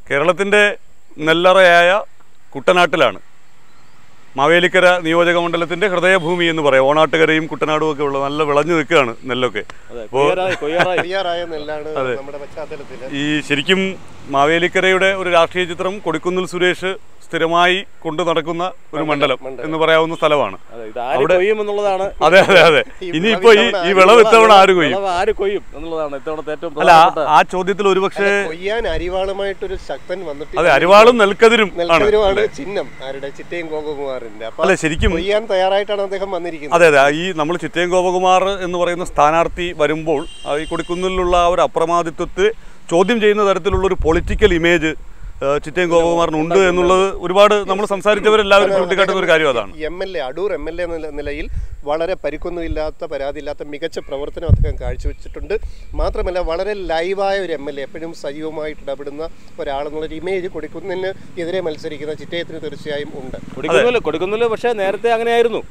കേരളത്തിൻ്റെ നെല്ലറയായ കുട്ടനാട്ടിലാണ്. മാവേലിക്കര നിയോജക മണ്ഡലത്തിൻ്റെ ഹൃദയഭൂമി എന്ന് പറയാം. ഓണാട്ടുകരയും കുട്ടനാടും ഒക്കെ ഉള്ള നല്ല വിളഞ്ഞു നിൽക്കുകയാണ് നെല്ലൊക്കെ. ഈ ശരിക്കും മാവേലിക്കരയുടെ ഒരു രാഷ്ട്രീയ ചിത്രം കൊടിക്കുന്നിൽ സുരേഷ് സ്ഥിരമായി കൊണ്ടു നടക്കുന്ന ഒരു മണ്ഡലം എന്ന് പറയാവുന്ന സ്ഥലമാണ്. അവിടെ അതെ അതെ അതെ ഇനിയിപ്പോ ഈ വിളവ് ഇത്തവണ ആര് കൊയ്യും അല്ല, ആ ചോദ്യത്തിൽ ഒരുപക്ഷെ അരിവാളുമായിട്ടൊരു ശക്തൻ വന്നിട്ട് അതെ അരിവാളും നെൽക്കതിരും ചിഹ്നം ആരുടെ ചിറ്റയം ഗോപകുമാറിന്റെ അല്ലെ ശരിക്കും കൊയ്യാൻ തയ്യാറായിട്ടാണ് അദ്ദേഹം വന്നിരിക്കുന്നത്. അതെ അതെ ഈ നമ്മൾ ചിറ്റയം ഗോപകുമാർ എന്ന് പറയുന്ന സ്ഥാനാർത്ഥി വരുമ്പോൾ ഈ കൊടിക്കുന്നിലുള്ള ആ ഒരു അപ്രമാദിത്വത്തെ ചോദ്യം ചെയ്യുന്ന തരത്തിലുള്ള ഒരു പൊളിറ്റിക്കൽ ഇമേജ് ചിറ്റയം ഗോപകുമാറിനുണ്ട് എന്നുള്ളത് ഒരുപാട് നമ്മൾ സംസാരിച്ചവരെല്ലാവരും ചൂണ്ടിക്കാട്ടുന്ന ഒരു കാര്യം അതാണ്. അടൂർ എം എൽ എ എന്ന നിലയിൽ വളരെ പരിക്കൊന്നുമില്ലാത്ത പരാതിയില്ലാത്ത മികച്ച പ്രവർത്തനം അദ്ദേഹം കാഴ്ചവെച്ചിട്ടുണ്ട്. മാത്രമല്ല വളരെ ലൈവായ ഒരു എം എൽ എ, എപ്പോഴും സജീവമായിട്ട് ഇടപെടുന്ന ഒരാളെന്നുള്ളൊരു ഇമേജ് കൊടിക്കുന്നിന് എതിരെ മത്സരിക്കുന്ന ചിറ്റയത്തിന് തീർച്ചയായും ഉണ്ട്. കൊടിക്കുന്നിൽ പക്ഷേ നേരത്തെ അങ്ങനെയായിരുന്നു.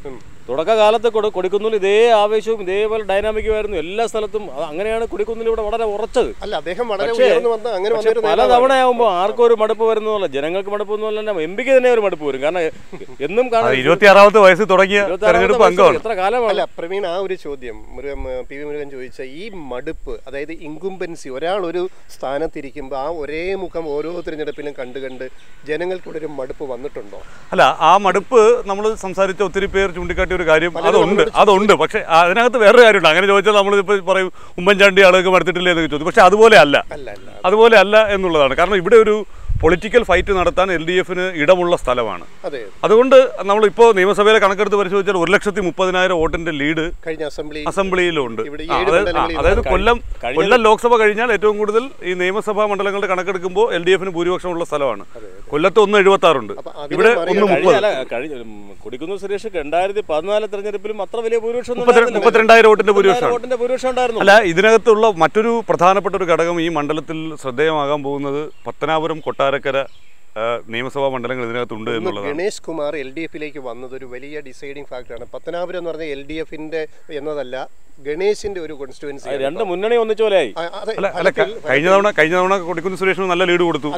തുടക്കകാലത്ത് കൊടിക്കുന്നിൽ ഇതേ ആവേശവും ഇതേപോലെ ഡൈനാമിക്കുമായിരുന്നു എല്ലാ സ്ഥലത്തും. അങ്ങനെയാണ് കൊടിക്കുന്നിൽ ഇവിടെ വളരെ ഉറച്ചത്. അല്ല, അദ്ദേഹം വളരെ ഉയർന്നു വന്ന അങ്ങനെ പല തവണയാകുമ്പോൾ ആർക്കും ഒരു മടുപ്പ് വരുന്നതല്ല, ജനങ്ങൾക്ക് മടുപ്പ് ഒന്നുമല്ല, എം പിക്ക് തന്നെ ഒരു മടുപ്പ് വരും. കാരണം എന്നും 26ാമത്തെ വയസ്സ് തുടങ്ങിയ തെരഞ്ഞെടുപ്പ് അംഗമാണ്. എത്ര കാലമാണ്. അല്ല പ്രവീൺ, ആ ഒരു ചോദ്യം പി വി മുരുകൻ ചോദിച്ച ഈ മടുപ്പ്, അതായത് ഇൻകുംബൻസി, ഒരാൾ ഒരു സ്ഥാനത്തിരിക്കുമ്പോൾ ആ ഒരേ മുഖം ഓരോ തിരഞ്ഞെടുപ്പിലും കണ്ട് ജനങ്ങൾക്കിവിടെ ഒരു മടുപ്പ് വന്നിട്ടുണ്ടോ? അല്ല, ആ മടുപ്പ് നമ്മൾ സംസാരിച്ച ഒത്തിരി പേർ ചൂണ്ടിക്കാട്ടിയ ഒരു കാര്യം അതുണ്ട്. പക്ഷെ അതിനകത്ത് വേറൊരു കാര്യമുണ്ട്. അങ്ങനെ ചോദിച്ചാൽ നമ്മളിപ്പോൾ പറയും ഉമ്മൻചാണ്ടി ആളുകൾക്ക് മടുത്തിട്ടില്ലേ എന്നൊക്കെ ചോദിച്ചു. പക്ഷെ അതുപോലെ അല്ല എന്നുള്ളതാണ്. കാരണം ഇവിടെ ഒരു പൊളിറ്റിക്കൽ ഫൈറ്റ് നടത്താൻ LDF-ന് ഇടമുള്ള സ്ഥലമാണ്. അതുകൊണ്ട് നമ്മളിപ്പോൾ നിയമസഭയിലെ കണക്കെടുത്ത് പരിശോധിച്ചാൽ 1,30,000 വോട്ടിന്റെ ലീഡ് കഴിഞ്ഞ അസംബ്ലിയിലുണ്ട്. അതായത് കൊല്ലം ലോക്സഭ കഴിഞ്ഞാൽ ഏറ്റവും കൂടുതൽ ഈ നിയമസഭാ മണ്ഡലങ്ങളുടെ കണക്കെടുക്കുമ്പോൾ LDF-ന് ഭൂരിപക്ഷമുള്ള സ്ഥലമാണ്. കൊല്ലത്ത് 1,76 ഉണ്ട്, ഇവിടെ 1,30. കൊടിക്കുന്നിൽ സുരേഷ് 2014 തെരഞ്ഞെടുപ്പിലും അത്ര വലിയ ഭൂരിപക്ഷം 32,000 വോട്ടിന്റെ ഭൂരിപക്ഷം ഉണ്ടായിരുന്നു. അല്ല, ഇതിനകത്തുള്ള മറ്റൊരു പ്രധാനപ്പെട്ട ഒരു ഘടകം ഈ മണ്ഡലത്തിൽ ശ്രദ്ധേയമാകാൻ പോകുന്നത് പത്തനാപുരം, കൊട്ടാരക്കര നിയമസഭാ മണ്ഡലങ്ങൾ ഇതിനകത്തുണ്ട് എന്നുള്ളതാണ്. ഗണേഷ് കുമാർ LDF-ലേക്ക് വന്നത് ഒരു വലിയ ഡിസൈഡിംഗ് ഫാക്ടറാണ്. പത്തനാപുരം എന്ന് പറഞ്ഞാൽ LDF-ന്റെ എന്നതല്ല, ഗണേശിന്റെ ഒരു കോൺസ്റ്റിറ്റ്യുവൻസി. രണ്ട് മുന്നണി ഒന്നിച്ചോലായി. കഴിഞ്ഞ തവണ കൊടിക്കുന്നിൽ സുരേഷിന് നല്ല ലീഡ് കൊടുത്തു.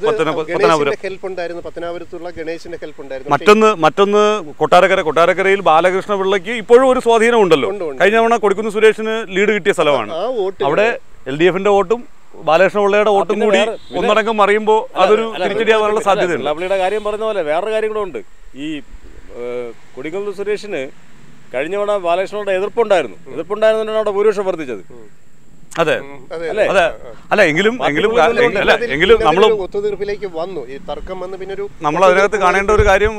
ഹെൽപ്പ് ഉണ്ടായിരുന്നു, പത്തനാപുരത്തുള്ള ഗണേശിന്റെ ഹെൽപ്പ് ഉണ്ടായിരുന്നു. മറ്റൊന്ന് കൊട്ടാരക്കരയിൽ ബാലകൃഷ്ണ പിള്ളയ്ക്ക് ഇപ്പോഴും ഒരു സ്വാധീനം ഉണ്ടല്ലോ. കഴിഞ്ഞ തവണ കൊടിക്കുന്നിൽ സുരേഷിന് ലീഡ് കിട്ടിയ സ്ഥലമാണ്. അവിടെ LDF-ന്റെ വോട്ടും ബാലകൃഷ്ണ പിള്ളയുടെ വോട്ടും കൂടി ഒന്നടങ്കം മറിയുമ്പോൾ അതൊരു തിരിച്ചടിയാവാനുള്ള സാധ്യതയുണ്ട്. പിള്ളയുടെ കാര്യം പറഞ്ഞ പോലെ വേറൊരു കാര്യം കൂടെ ഉണ്ട്. ഈ കൊടിക്കുന്നിൽ സുരേഷിന് കഴിഞ്ഞ തവണ ബാലകൃഷ്ണയുടെ എതിർപ്പുണ്ടായിരുന്നുകൊണ്ടാണ് അവിടെ ഭൂരിപക്ഷം വർദ്ധിച്ചത്. അതെ അല്ല എങ്കിലും നമ്മൾ ഒത്തുതീർപ്പിലേക്ക് വന്നു. ഈ തർക്കം വന്ന് പിന്നെ നമ്മൾ അതിനകത്ത് കാണേണ്ട ഒരു കാര്യം,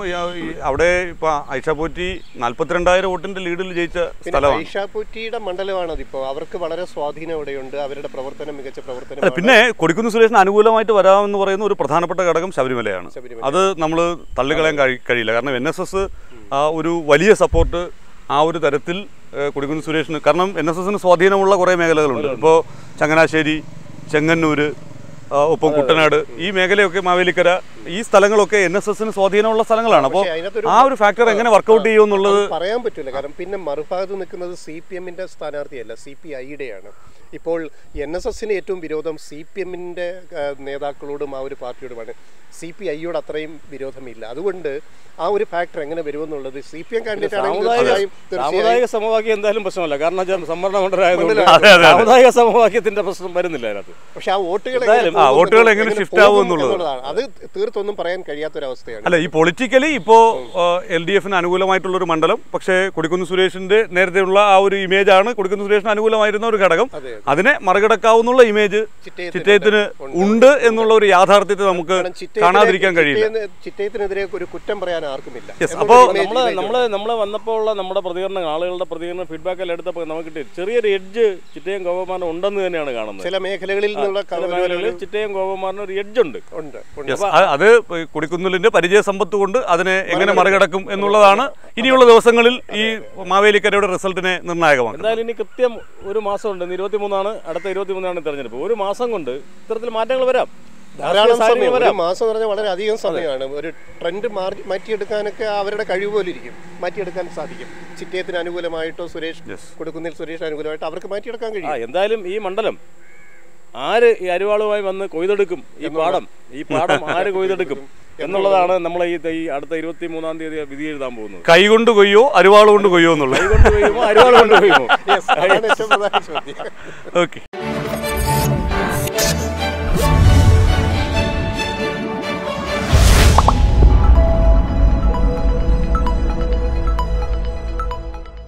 അവിടെ ഇപ്പൊ ഐഷ പോറ്റി 42,000 വോട്ടിന്റെ ലീഡിൽ ജയിച്ച സ്ഥലമാണ്. ഐഷ പോറ്റിയുടെ മണ്ഡലമാണത്. ഇപ്പോൾ അവർക്ക് വളരെ സ്വാധീനം ഇവിടെയുണ്ട്, അവരുടെ പ്രവർത്തനം മികച്ച പ്രവർത്തനം. പിന്നെ കൊടിക്കുന്നിൽ സുരേഷിന് അനുകൂലമായിട്ട് വരാമെന്ന് പറയുന്ന ഒരു പ്രധാനപ്പെട്ട ഘടകം ശബരിമലയാണ്. അത് നമ്മൾ തള്ളിക്കളയാൻ കഴിയില്ല. കാരണം NSS ഒരു വലിയ സപ്പോർട്ട് ആ ഒരു തരത്തിൽ കൊടിക്കുന്നിൽ സുരേഷിന്, കാരണം NSS-ന് സ്വാധീനമുള്ള കുറേ മേഖലകളുണ്ട്. ഇപ്പോൾ ചങ്ങനാശ്ശേരി, ചെങ്ങന്നൂർ, ഒപ്പം കുട്ടനാട്, ഈ മേഖലയൊക്കെ, മാവേലിക്കര, ഈ സ്ഥലങ്ങളൊക്കെ NSS-ന് സ്വാധീനമുള്ള സ്ഥലങ്ങളാണ്. അപ്പോൾ ആ ഒരു ഫാക്ടർ എങ്ങനെ വർക്കൗട്ട് ചെയ്യുമെന്നുള്ളത് പറയാൻ പറ്റില്ല. കാരണം പിന്നെ മറുഭാഗത്ത് നിൽക്കുന്നത് CPM-ന്റെ സ്ഥാനാർത്ഥിയല്ല, CPI-യുടെയാണ്. ഇപ്പോൾ NSS-ന് ഏറ്റവും വിരോധം CPM-ന്റെ നേതാക്കളോടും ആ ഒരു പാർട്ടിയോടുമാണ്. CPI-യോട് അത്രയും വിരോധമില്ല. അതുകൊണ്ട് ആ ഒരു ഫാക്ടർ എങ്ങനെ വരുമെന്നുള്ളത് CPM കാൻഡിഡേറ്റ് സാമുദായിക സമവാക്യം എന്തായാലും പ്രശ്നമല്ല. കാരണം സംവരണ മണ്ഡലമായതുകൊണ്ട് സാമുദായിക സമവാക്യത്തിന്റെ പ്രശ്നം വരുന്നില്ല അതിനകത്ത്. പക്ഷെ ആ വോട്ടുകൾ എങ്ങനെ ഷിഫ്റ്റ് ആവും എന്നുള്ളതാണ്. അത് തീർത്തൊന്നും പറയാൻ കഴിയാത്തൊരവസ്ഥയാണ്. അല്ല, ഈ പൊളിറ്റിക്കലി ഇപ്പോൾ LDF-ന് അനുകൂലമായിട്ടുള്ള ഒരു മണ്ഡലം, പക്ഷേ കൊടിക്കുന്നിൽ സുരേഷിന്റെ നേരത്തെയുള്ള ആ ഒരു ഇമേജാണ് കൊടിക്കുന്നിൽ സുരേഷിന് അനുകൂലമായിരുന്ന ഒരു ഘടകം. അതിനെ മറികടക്കാവുന്ന ഇമേജ് ചിറ്റയത്തിന് ഉണ്ട് എന്നുള്ള ഒരു യാഥാർത്ഥ്യത്തെ നമുക്ക് കാണാതിരിക്കാൻ കഴിയില്ല. ചിറ്റയത്തിനെതിരെ ഒരു കുറ്റം പറയാൻ ആർക്കുമില്ല. അപ്പോൾ നമ്മളെ വന്നപ്പോൾ ഉള്ള നമ്മുടെ പ്രതികരണം, ആളുകളുടെ പ്രതികരണം, ഫീഡ്ബാക്ക് എല്ലാം എടുത്തപ്പോൾ നമുക്ക് ചെറിയൊരു എഡ്ജ് ചിറ്റയം ഗോപകുമാറിന് ഉണ്ടെന്ന് തന്നെയാണ് കാണുന്നത്. ചില മേഖലകളിൽ ചിറ്റയം ഗോപകുമാറിന് ഒരു എഡ്ജ് ഉണ്ട്. അത് കൊടിക്കുന്നിലിന്റെ പരിചയ സമ്പത്ത് കൊണ്ട് അതിനെ എങ്ങനെ മറികടക്കും എന്നുള്ളതാണ് ഇനിയുള്ള ദിവസങ്ങളിൽ ഈ മാവേലിക്കരയുടെ റിസൾട്ടിനെ നിർണായകമാണ്. എന്തായാലും ഇനി കൃത്യം ഒരു മാസമുണ്ട്. 23 അടുത്ത 23 തെരഞ്ഞെടുപ്പ്. ഒരു മാസം കൊണ്ട് ഇത്തരത്തിൽ മാറ്റങ്ങൾ വരാം. ധാരാളം സമയം, ഒരു മാസം പറഞ്ഞാൽ വളരെ അധികം സമയമാണ്. ഒരു ട്രെൻഡ് മാറ്റിയെടുക്കാനൊക്കെ അവരുടെ കഴിവ് പോലെ ഇരിക്കും, മാറ്റിയെടുക്കാൻ സാധിക്കും. ചിറ്റയത്തിന് അനുകൂലമായിട്ടോ കൊടിക്കുന്നിൽ സുരേഷ് അനുകൂലമായിട്ടോ അവർക്ക് മാറ്റിയെടുക്കാൻ കഴിയും. എന്തായാലും ഈ മണ്ഡലം ആര് ഈ അരിവാളുമായി വന്ന് കൊയ്തെടുക്കും ഈ പാടം ആര് കൊയ്തെടുക്കും എന്നുള്ളതാണ് നമ്മൾ ഈ അടുത്ത 23-ാം തീയതി വിധി എഴുതാൻ പോകുന്നത്. കൈകൊണ്ട് കൊയ്യോ അരിവാൾ കൊണ്ട് കൊയ്യോ എന്നുള്ളത്. കൈ കൊണ്ട് കൊയ്യുമോ അരിവാൾ കൊണ്ട് കൊയ്യുമോ? ഏറ്റവും പ്രധാന ചോദ്യം. ഓക്കെ.